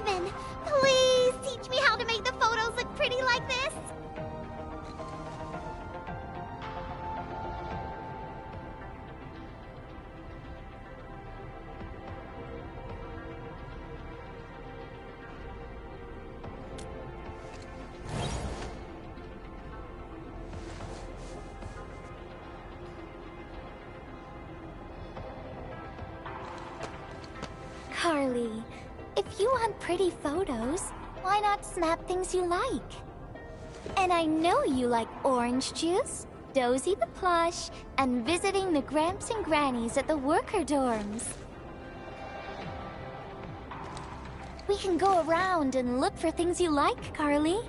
Endman, please teach me how to make the photos look pretty like this. Carly, if you want pretty photos, why not snap things you like? And I know you like orange juice, Dozy the plush, and visiting the Gramps and Grannies at the worker dorms. We can go around and look for things you like, Carly.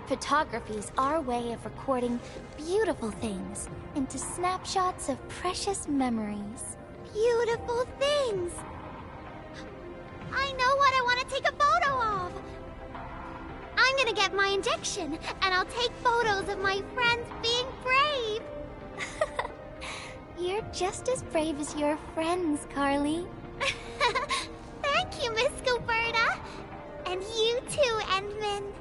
Photography's our way of recording beautiful things into snapshots of precious memories. Beautiful things! I know what I want to take a photo of! I'm gonna get my injection, and I'll take photos of my friends being brave! You're just as brave as your friends, Carly. Thank you, Miss Scoberta! And you too, Endman.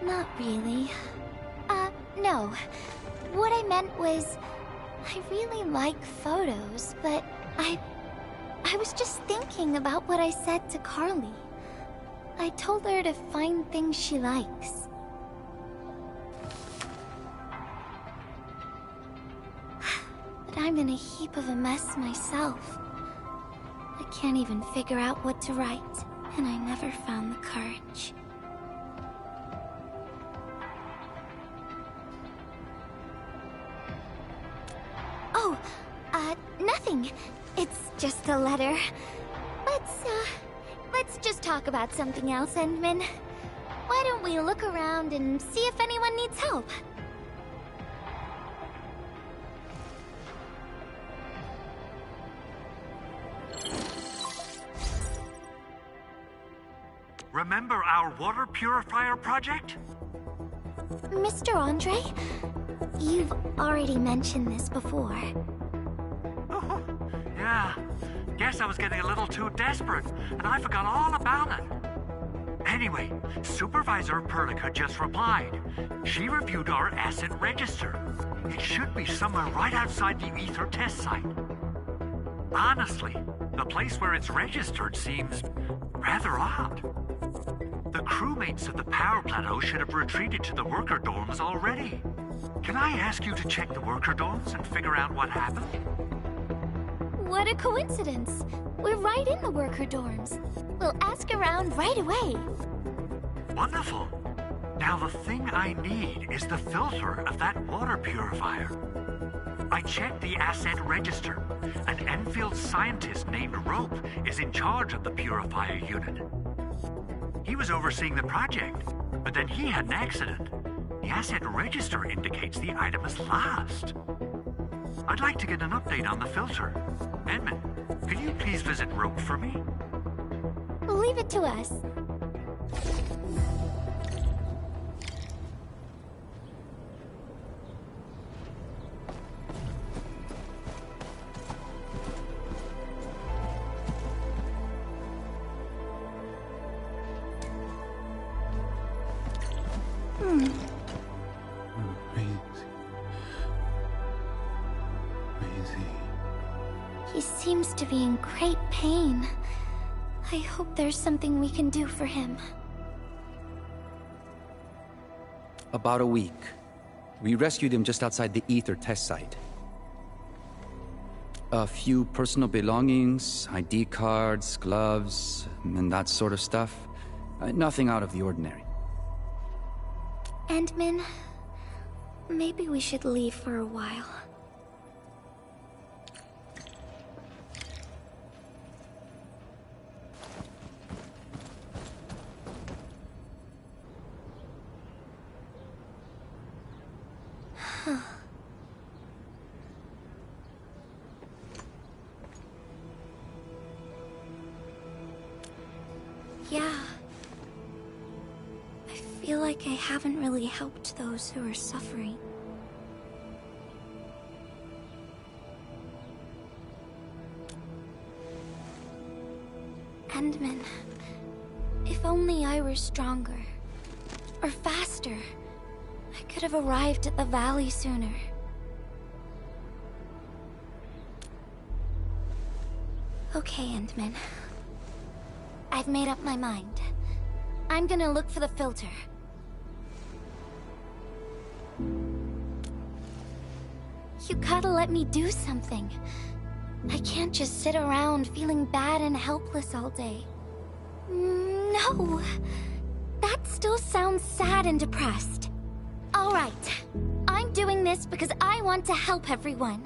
Not really. No. What I meant was, I really like photos, but I was just thinking about what I said to Carly. I told her to find things she likes. But I'm in a heap of a mess myself. I can't even figure out what to write, and I never found the courage. Oh, nothing. It's just a letter. Let's just talk about something else, Endman. Why don't we look around and see if anyone needs help? Remember our water purifier project? Mr. Andre, you've already mentioned this before. Oh, yeah. Guess I was getting a little too desperate, and I forgot all about it. Anyway, Supervisor Perlica just replied. She reviewed our asset register. It should be somewhere right outside the Ether test site. Honestly, the place where it's registered seems rather odd. The crewmates of the power plateau should have retreated to the worker dorms already. Can I ask you to check the worker dorms and figure out what happened? What a coincidence! We're right in the worker dorms. We'll ask around right away. Wonderful. Now the thing I need is the filter of that water purifier. I checked the asset register. An Enfield scientist named Rope is in charge of the purifier unit. He was overseeing the project, but then he had an accident. The asset register indicates the item is lost. I'd like to get an update on the filter. Edmund, could you please visit Rope for me? Leave it to us. He seems to be in great pain. I hope there's something we can do for him. About a week. We rescued him just outside the Ether test site. A few personal belongings, ID cards, gloves, and that sort of stuff. Nothing out of the ordinary. Endman, maybe we should leave for a while. Yeah. I feel like I haven't really helped those who are suffering. Endman. If only I were stronger. Or faster. I could have arrived at the valley sooner. Okay, Endman. I've made up my mind. I'm gonna look for the filter. You gotta let me do something. I can't just sit around feeling bad and helpless all day. No! That still sounds sad and depressed. Alright. I'm doing this because I want to help everyone.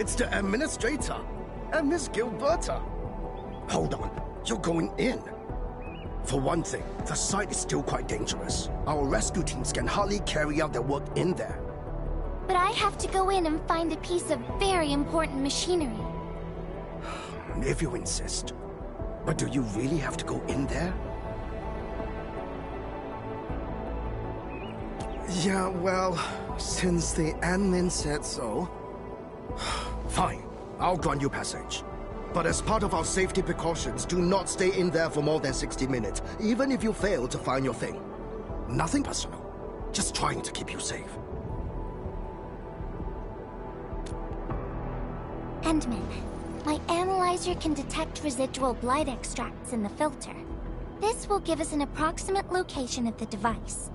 It's the administrator and Miss Gilberta. Hold on, you're going in. For one thing, the site is still quite dangerous. Our rescue teams can hardly carry out their work in there. But I have to go in and find a piece of very important machinery. If you insist. But do you really have to go in there? Yeah, well, since the admin said so... Fine, I'll grant you passage. But as part of our safety precautions, do not stay in there for more than 60 minutes, even if you fail to find your thing. Nothing personal, just trying to keep you safe. Endman, my analyzer can detect residual blight extracts in the filter. This will give us an approximate location of the device.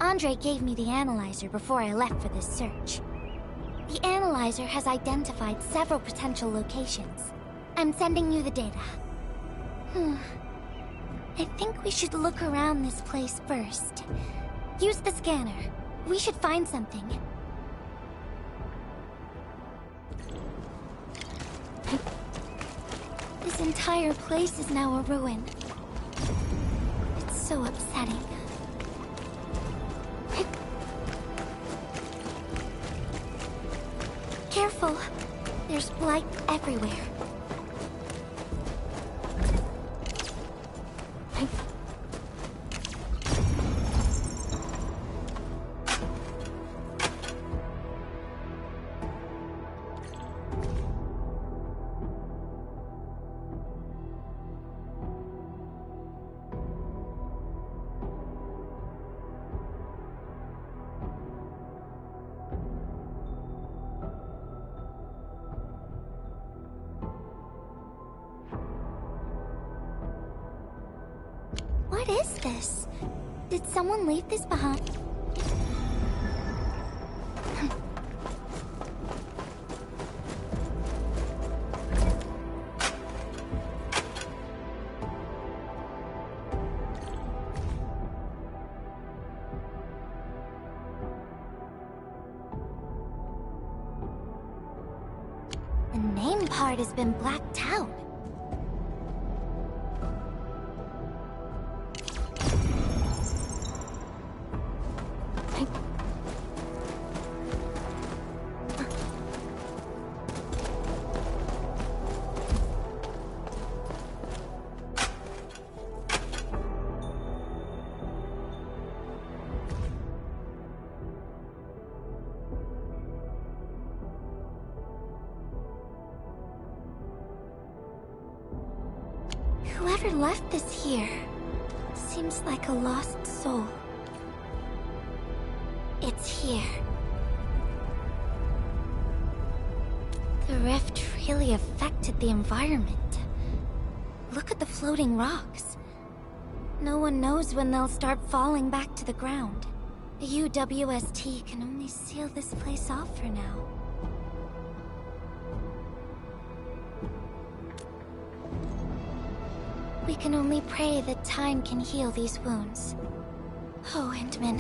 Andre gave me the analyzer before I left for this search. The analyzer has identified several potential locations. I'm sending you the data. I think we should look around this place first. Use the scanner. We should find something. This entire place is now a ruin. It's so upsetting. Careful. There's blight everywhere. What is this? Did someone leave this behind? The name part has been blacked out. Whoever left this here seems like a lost soul. It's here. The rift really affected the environment. Look at the floating rocks. No one knows when they'll start falling back to the ground. The UWST can only seal this place off for now. We can only pray that time can heal these wounds. Oh, Endman.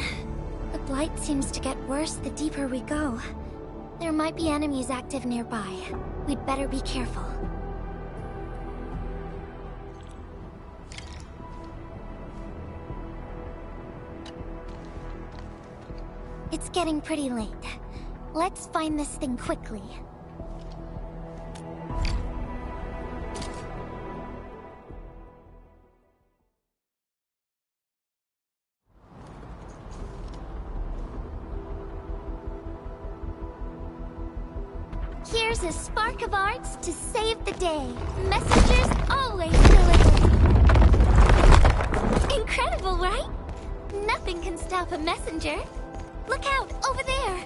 The blight seems to get worse the deeper we go. There might be enemies active nearby. We'd better be careful. It's getting pretty late. Let's find this thing quickly. Here's a spark of arts to save the day. Messengers always deliver. Incredible, right? Nothing can stop a messenger. Look out, over there!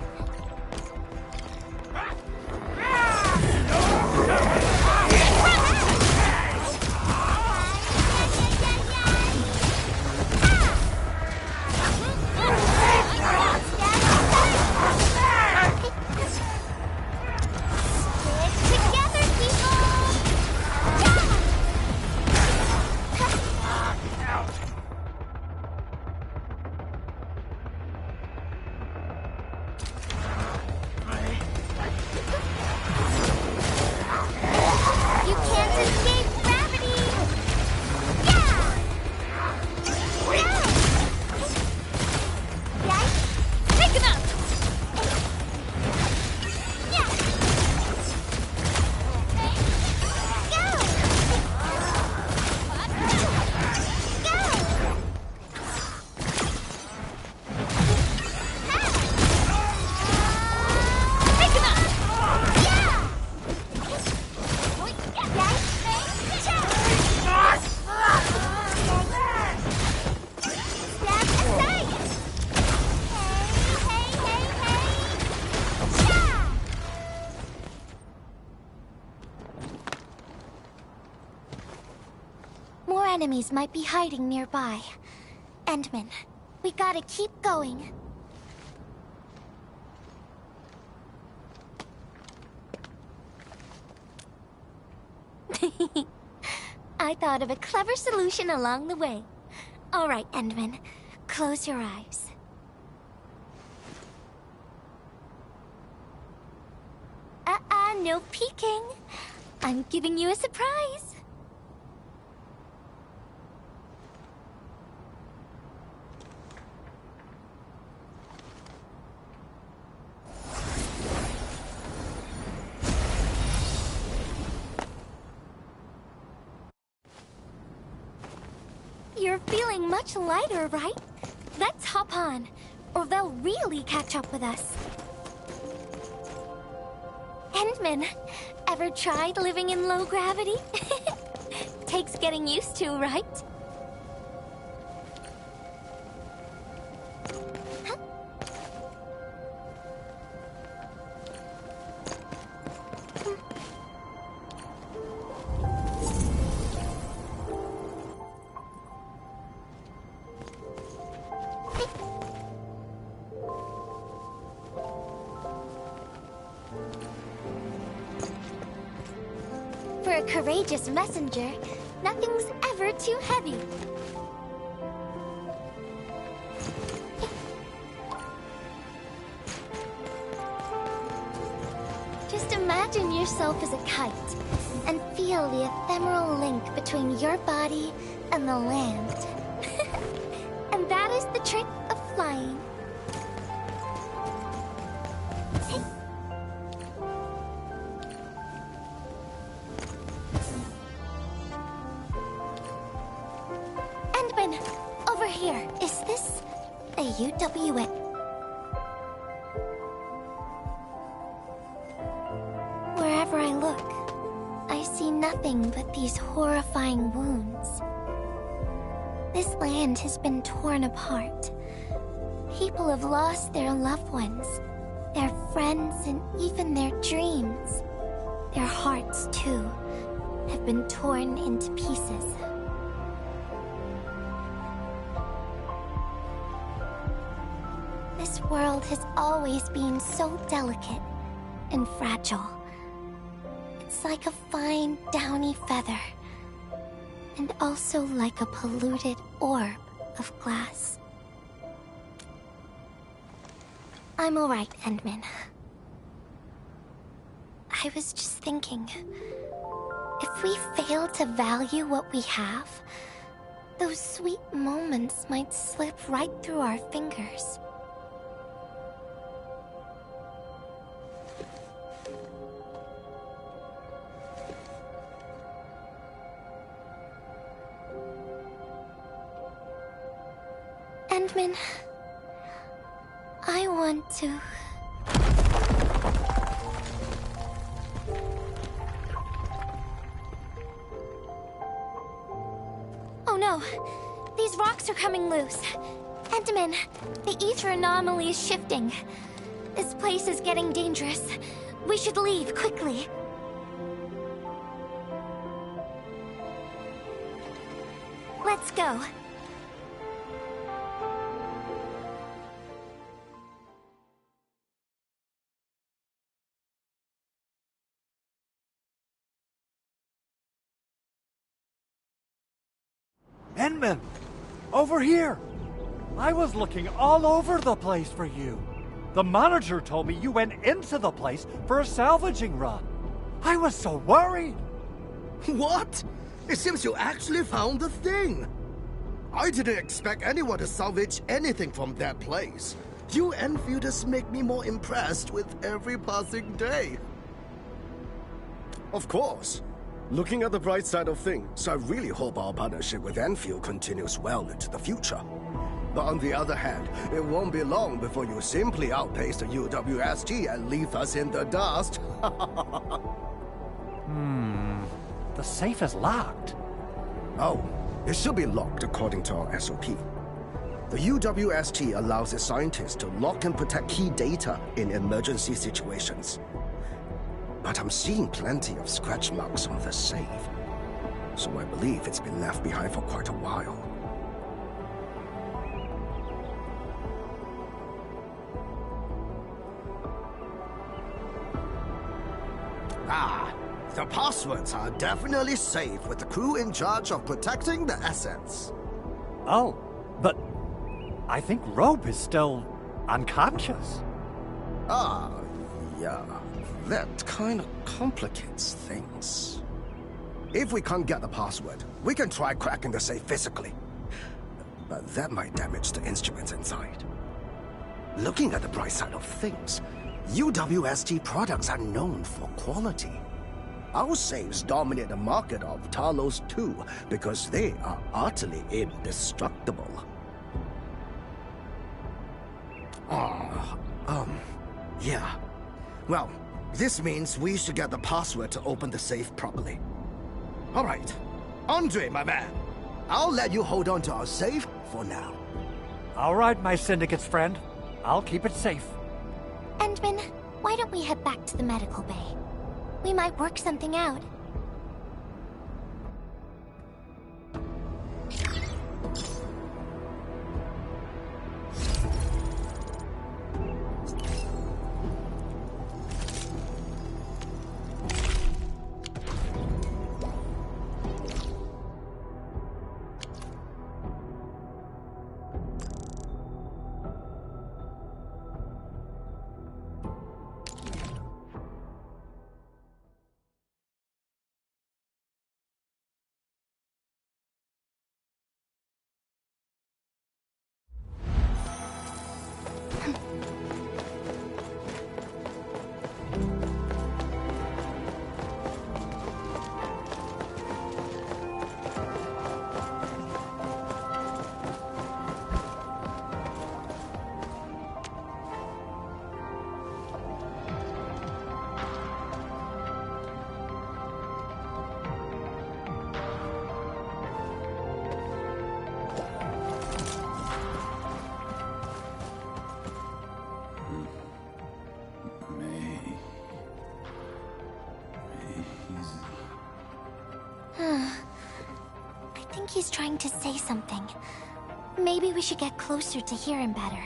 Enemies might be hiding nearby. Endman, we gotta keep going. I thought of a clever solution along the way. All right, Endman, close your eyes. No peeking. I'm giving you a surprise. You're feeling much lighter, right? Let's hop on, or they'll really catch up with us. Endman, ever tried living in low gravity? Takes getting used to, right? For a courageous messenger, nothing's ever too heavy. Just imagine yourself as a kite, and feel the ephemeral link between your body and the land. And that is the trick of flying. Endman, over here. Is this a UWN? Wherever I look, I see nothing but these horrifying wounds. This land has been torn apart. People have lost their loved ones, their friends, and even their dreams. Their hearts, too, have been torn into pieces. This world has always been so delicate and fragile. It's like a fine, downy feather. and also like a polluted orb of glass. I'm alright, Endman. I was just thinking, if we fail to value what we have, those sweet moments might slip right through our fingers. Endman, I want to... Oh no! These rocks are coming loose. Endman, the ether anomaly is shifting. This place is getting dangerous. We should leave, quickly. Let's go. Endman! Over here! I was looking all over the place for you. The manager told me you went into the place for a salvaging run. I was so worried. What? It seems you actually found the thing. I didn't expect anyone to salvage anything from that place. You Enfielders make me more impressed with every passing day. Of course. Looking at the bright side of things, I really hope our partnership with Enfield continues well into the future. But on the other hand, it won't be long before you simply outpace the UWSG and leave us in the dust. The safe is locked. Oh, it should be locked according to our SOP. The UWSG allows its scientists to lock and protect key data in emergency situations. But I'm seeing plenty of scratch marks on the safe, so I believe it's been left behind for quite a while. Ah, the passwords are definitely safe with the crew in charge of protecting the assets. Oh, but I think Rope is still unconscious. Ah, yeah. That kind of complicates things. If we can't get the password, we can try cracking the safe physically. But that might damage the instruments inside. Looking at the bright side of things, UWST products are known for quality. Our safes dominate the market of Talos too, because they are utterly indestructible. Yeah. Well, this means we should get the password to open the safe properly. All right. Andre, my man. I'll let you hold on to our safe for now. All right, my syndicate's friend. I'll keep it safe. Endman, why don't we head back to the medical bay? We might work something out. I think he's trying to say something. Maybe we should get closer to hear him better.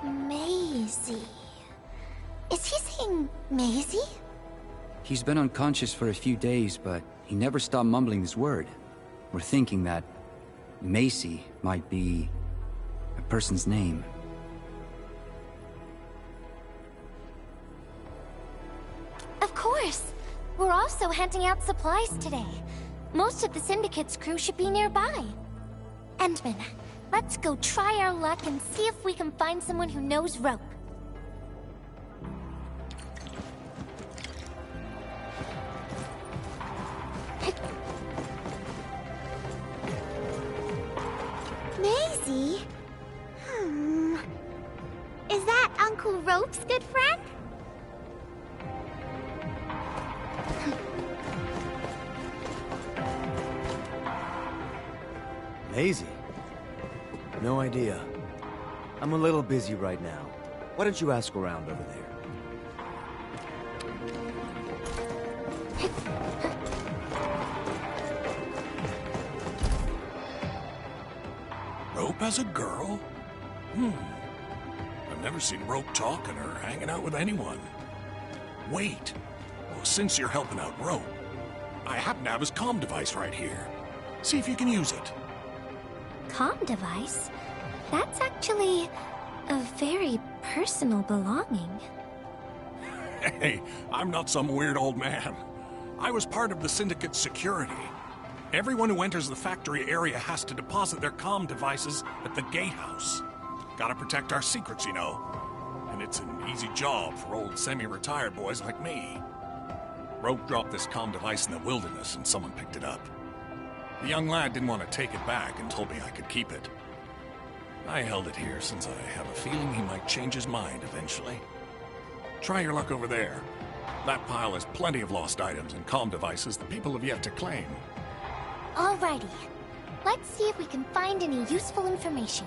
Maisie. Is he saying Maisie? He's been unconscious for a few days, but he never stopped mumbling this word. We're thinking that Macy might be a person's name. Of course! We're also handing out supplies today. Most of the Syndicate's crew should be nearby. Endman, let's go try our luck and see if we can find someone who knows rope. Maisie? Is that Uncle Rope's good friend? Maisie? No idea. I'm a little busy right now. Why don't you ask around over there? Rope as a girl? I've never seen Rope talking or hanging out with anyone. Wait. Well, since you're helping out Rope, I happen to have his comm device right here. See if you can use it. Comm device? That's actually a very personal belonging. Hey, I'm not some weird old man. I was part of the Syndicate's security. Everyone who enters the factory area has to deposit their comm devices at the gatehouse. Gotta protect our secrets, you know. And it's an easy job for old semi-retired boys like me. Rope dropped this comm device in the wilderness and someone picked it up. The young lad didn't want to take it back and told me I could keep it. I held it here since I have a feeling he might change his mind eventually. Try your luck over there. That pile has plenty of lost items and comm devices the people have yet to claim. Alrighty. Let's see if we can find any useful information.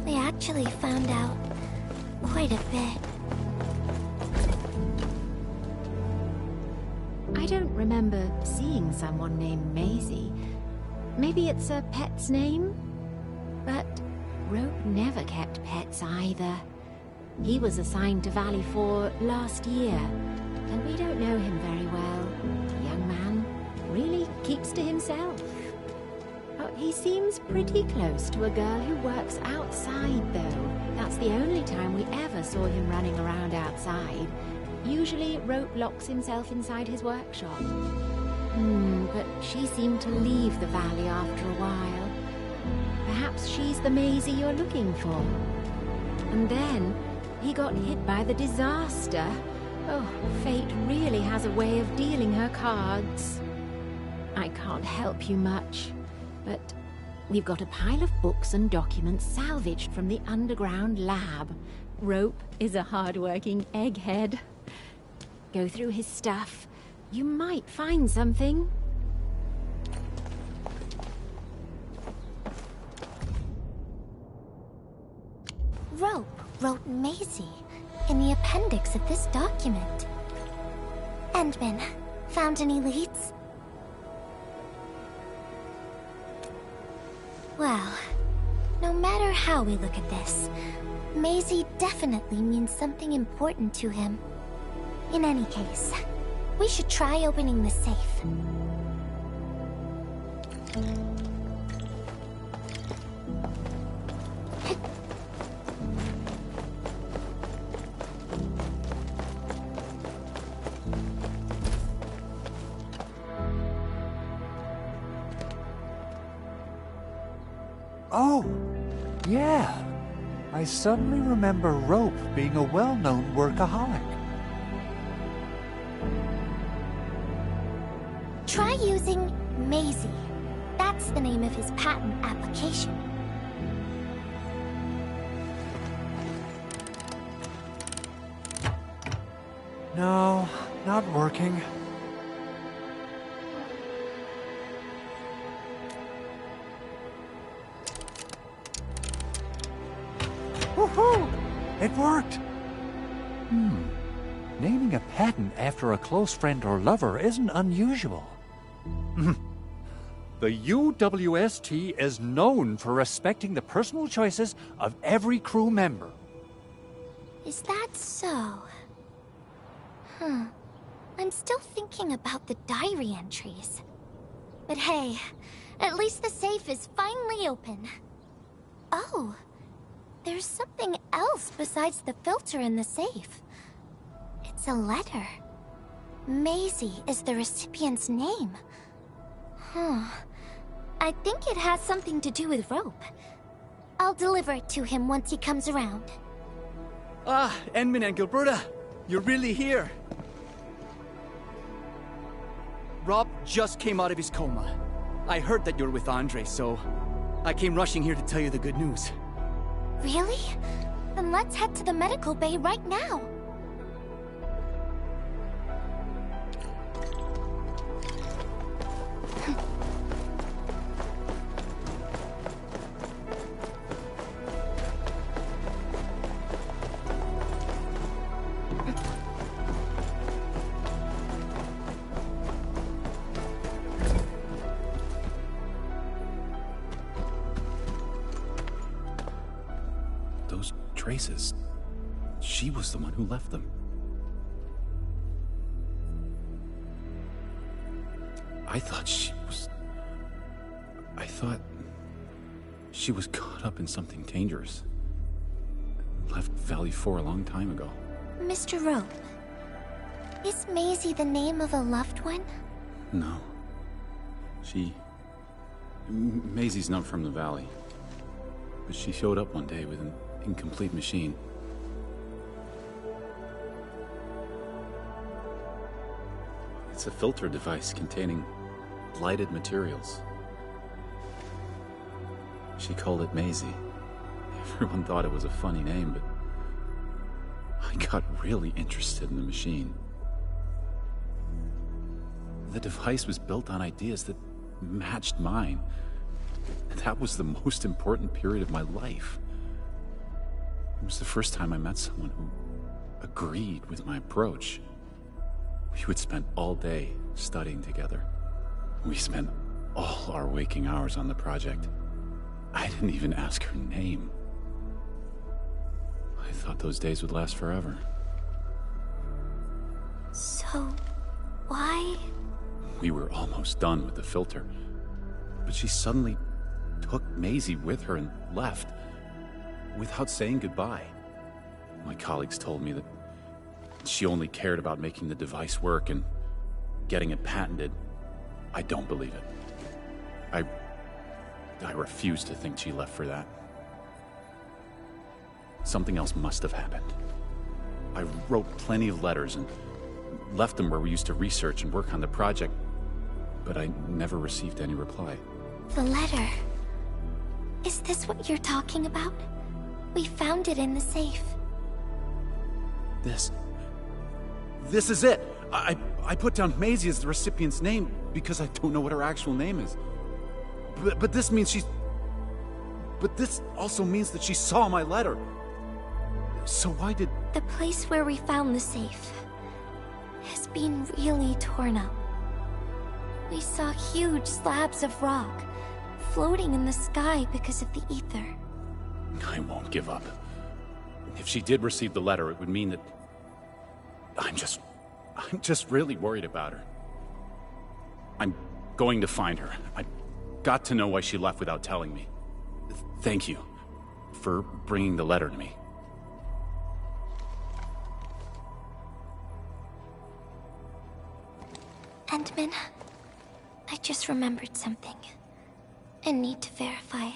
They actually found out quite a bit. I don't remember seeing someone named Maisie. Maybe it's a pet's name? But Rope never kept pets either. He was assigned to Valley 4 last year, and we don't know him very well. The young man really keeps to himself. But he seems pretty close to a girl who works outside, though. That's the only time we ever saw him running around outside. Usually, Rope locks himself inside his workshop. But she seemed to leave the valley after a while. Perhaps she's the Maisie you're looking for. And then, he got hit by the disaster. Oh, fate really has a way of dealing her cards. I can't help you much. But we've got a pile of books and documents salvaged from the underground lab. Rope is a hard-working egghead. Go through his stuff. You might find something. Rope wrote Maisie in the appendix of this document. Endman, found any leads? Well, no matter how we look at this, Maisie definitely means something important to him. In any case, we should try opening the safe. Oh, yeah. I suddenly remember Rope being a well-known workaholic. Try using Maisie. That's that's the name of his patent application. No, not working. Woohoo! It worked! Naming a patent after a close friend or lover isn't unusual. The UWST is known for respecting the personal choices of every crew member. Is that so? I'm still thinking about the diary entries. But hey, at least the safe is finally open. Oh, there's something else besides the filter in the safe. It's a letter. Maisie is the recipient's name. I think it has something to do with Rope. I'll deliver it to him once he comes around. Ah, Enman and Gilberta, you're really here. Rob just came out of his coma. I heard that you're with Andre, so I came rushing here to tell you the good news. Really? Then let's head to the medical bay right now. Those traces. She was the one who left them. I thought she was caught up in something dangerous. Left Valley 4 a long time ago. Mr. Rope, is Maisie the name of a loved one? No. Maisie's not from the Valley. But she showed up one day with an incomplete machine. It's a filter device containing lighted materials. She called it Maisie. Everyone thought it was a funny name, but I got really interested in the machine. The device was built on ideas that matched mine. And that was the most important period of my life. It was the first time I met someone who agreed with my approach. We would spend all day studying together. We spent all our waking hours on the project. I didn't even ask her name. I thought those days would last forever. So, why? We were almost done with the filter, but she suddenly took Maisie with her and left without saying goodbye. My colleagues told me that she only cared about making the device work and getting it patented. I don't believe it. I refuse to think she left for that. Something else must have happened. I wrote plenty of letters and left them where we used to research and work on the project, but I never received any reply. The letter. Is this what you're talking about? We found it in the safe. This is it! I put down Maisie as the recipient's name because I don't know what her actual name is. But this means she's... But this also means that she saw my letter. So why did... The place where we found the safe has been really torn up. We saw huge slabs of rock floating in the sky because of the ether. I won't give up. If she did receive the letter, it would mean that... I'm just really worried about her. I'm going to find her. I've got to know why she left without telling me. Thank you for bringing the letter to me. Endman, I just remembered something. I need to verify it.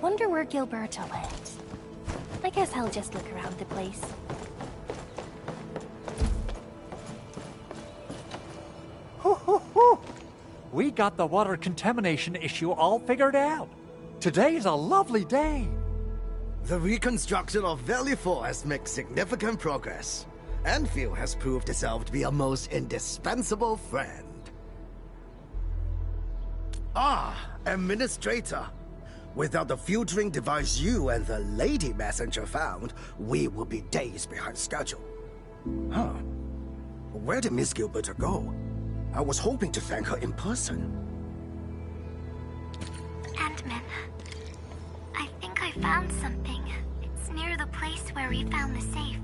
wonder where Gilberto went. I guess I'll just look around the place. We got the water contamination issue all figured out. Today's a lovely day. The reconstruction of Valley 4 has made significant progress. Enfield has proved itself to be a most indispensable friend. Ah, Administrator. Without the filtering device you and the lady messenger found, we will be days behind schedule. Huh. Where did Miss Gilberto go? I was hoping to thank her in person. Ant-Man, I think I found something. It's near the place where we found the safe.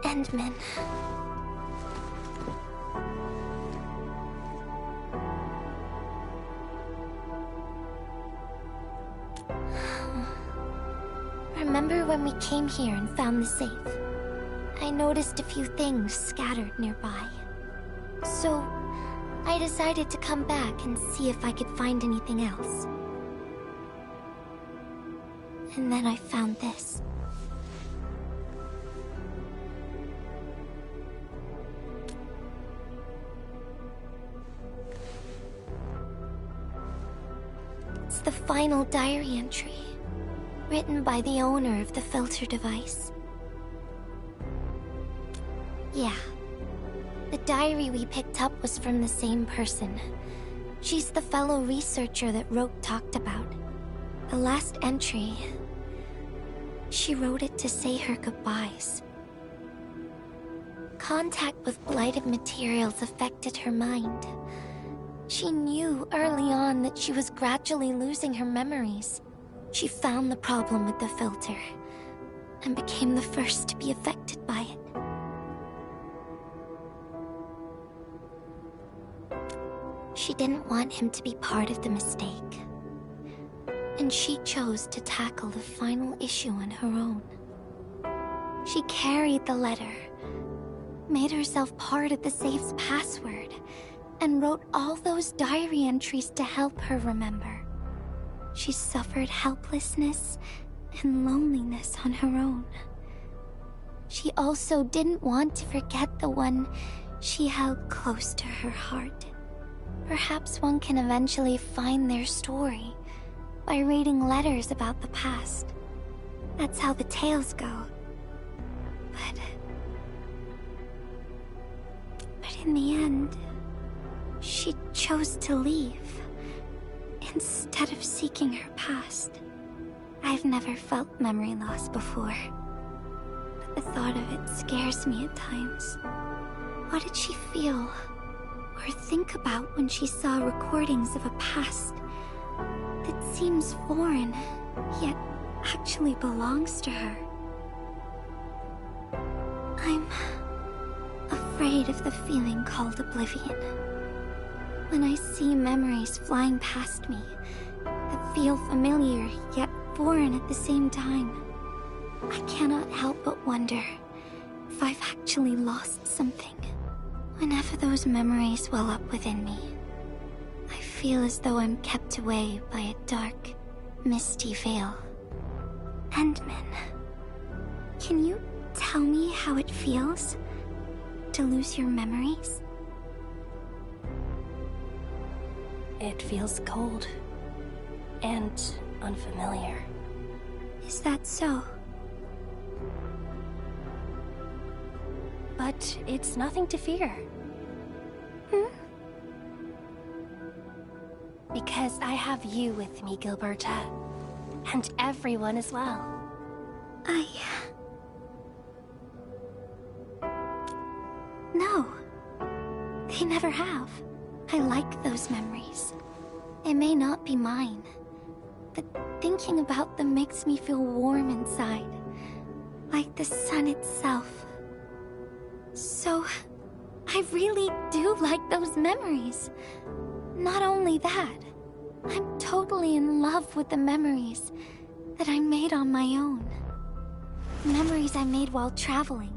Ant-Man. Remember when we came here and found the safe? I noticed a few things scattered nearby. So, I decided to come back and see if I could find anything else. And then I found this. It's the final diary entry, written by the owner of the filter device. Yeah, the diary we picked up was from the same person. She's the fellow researcher that Roke talked about. The last entry, she wrote it to say her goodbyes. Contact with blighted materials affected her mind. She knew early on that she was gradually losing her memories. She found the problem with the filter, and became the first to be affected by it. She didn't want him to be part of the mistake, and she chose to tackle the final issue on her own. She carried the letter, made herself part of the safe's password, and wrote all those diary entries to help her remember. She suffered helplessness and loneliness on her own. She also didn't want to forget the one she held close to her heart. Perhaps one can eventually find their story by reading letters about the past. That's how the tales go. But in the end, she chose to leave, instead of seeking her past. I've never felt memory loss before, but the thought of it scares me at times. What did she feel or think about when she saw recordings of a past that seems foreign, yet actually belongs to her? I'm afraid of the feeling called oblivion. When I see memories flying past me that feel familiar yet foreign at the same time, I cannot help but wonder if I've actually lost something. Whenever those memories well up within me, I feel as though I'm kept away by a dark, misty veil. Ant-Man, can you tell me how it feels? to lose your memories? It feels cold. And unfamiliar. Is that so? But it's nothing to fear. Because I have you with me, Gilberta. And everyone as well. No. They never have. I like those memories. They may not be mine, but thinking about them makes me feel warm inside. Like the sun itself. So, I really do like those memories. Not only that, I'm totally in love with the memories that I made on my own. Memories I made while traveling.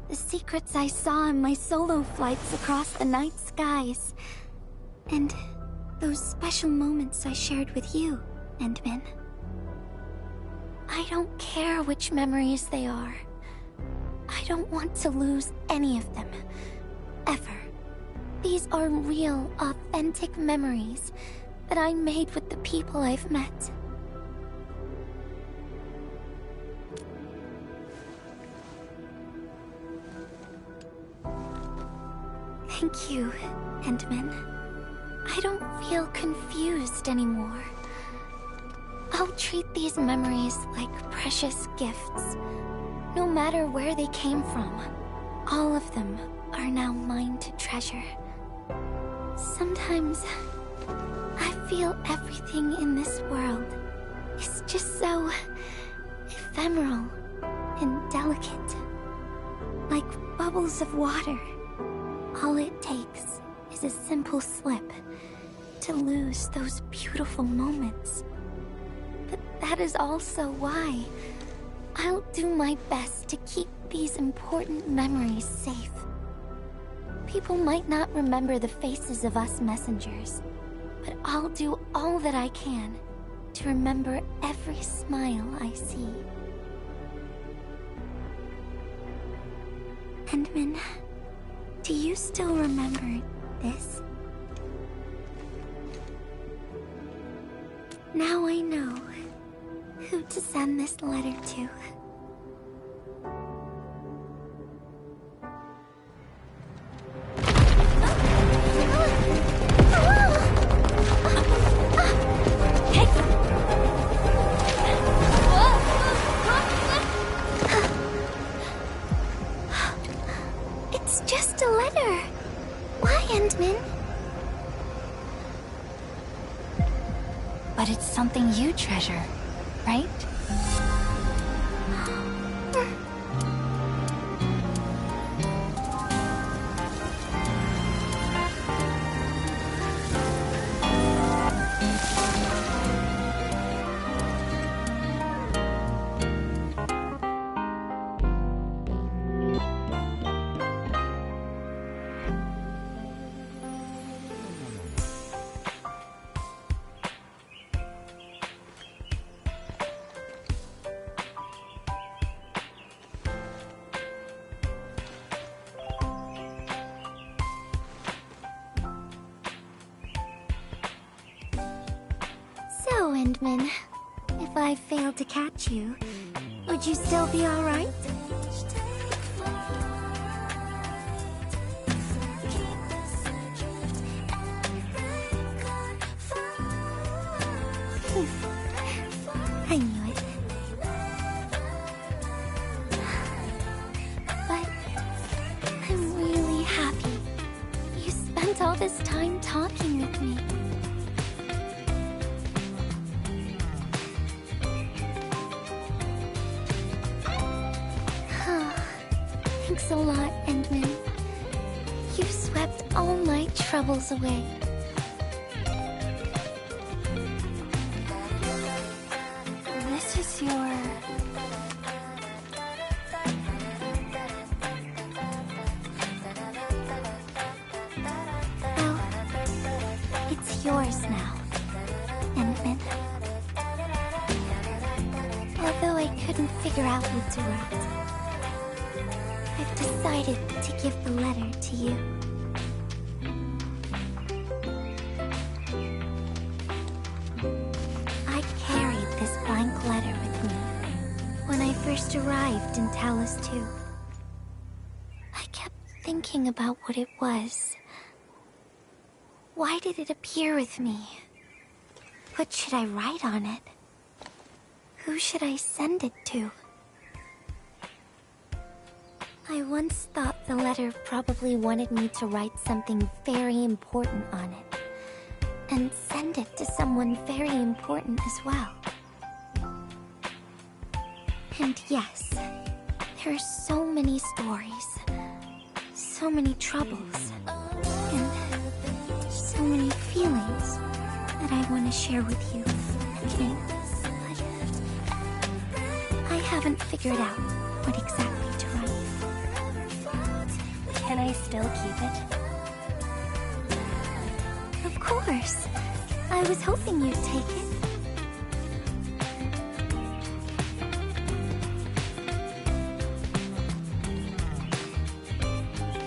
The secrets I saw in my solo flights across the night skies. And those special moments I shared with you, Endman. I don't care which memories they are. I don't want to lose any of them. Ever. These are real, authentic memories that I made with the people I've met. Thank you, Endman. I don't feel confused anymore. I'll treat these memories like precious gifts. No matter where they came from, all of them are now mine to treasure. Sometimes, I feel everything in this world is just so ephemeral and delicate. Like bubbles of water. All it takes is a simple slip to lose those beautiful moments. But that is also why I'll do my best to keep these important memories safe. People might not remember the faces of us messengers, but I'll do all that I can to remember every smile I see. Endman, do you still remember this? Now I know who to send this letter to. It's just a letter. Why, Endman? But it's something you treasure, right? So, Endman, if I failed to catch you, would you still be alright? I knew it. But I'm really happy you spent all this time talking with me. Thanks a lot, Endman. You've swept all my troubles away. This is your... Well, it's yours now, Endman. Although I couldn't figure out what to write, I've decided decided to give the letter to you. I carried this blank letter with me when I first arrived in Talus 2. I kept thinking about what it was. Why did it appear with me? What should I write on it? Who should I send it to? I once thought the letter probably wanted me to write something very important on it, and send it to someone very important as well. And yes, there are so many stories, so many troubles, and so many feelings that I want to share with you, King. But I haven't figured out what exactly to write. Can I still keep it? Of course. I was hoping you'd take it.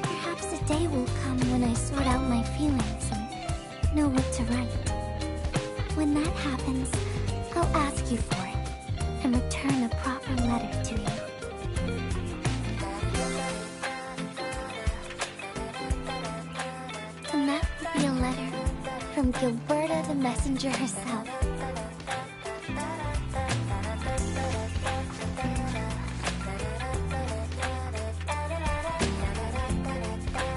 Perhaps a day will come when I sort out my feelings and know what to write. When that happens, I'll ask you for it and return a proper letter to you. And that will be a letter from Gilberta the Messenger herself.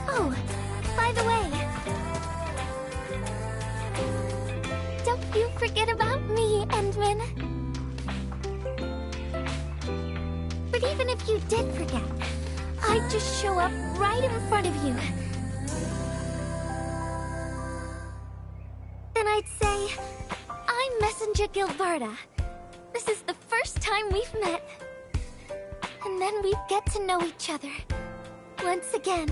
Oh, by the way, don't you forget about me, Endman. But even if you did forget, I'd just show up right in front of you. Then I'd say, I'm Messenger Gilberta. This is the first time we've met. And then we'd get to know each other once again.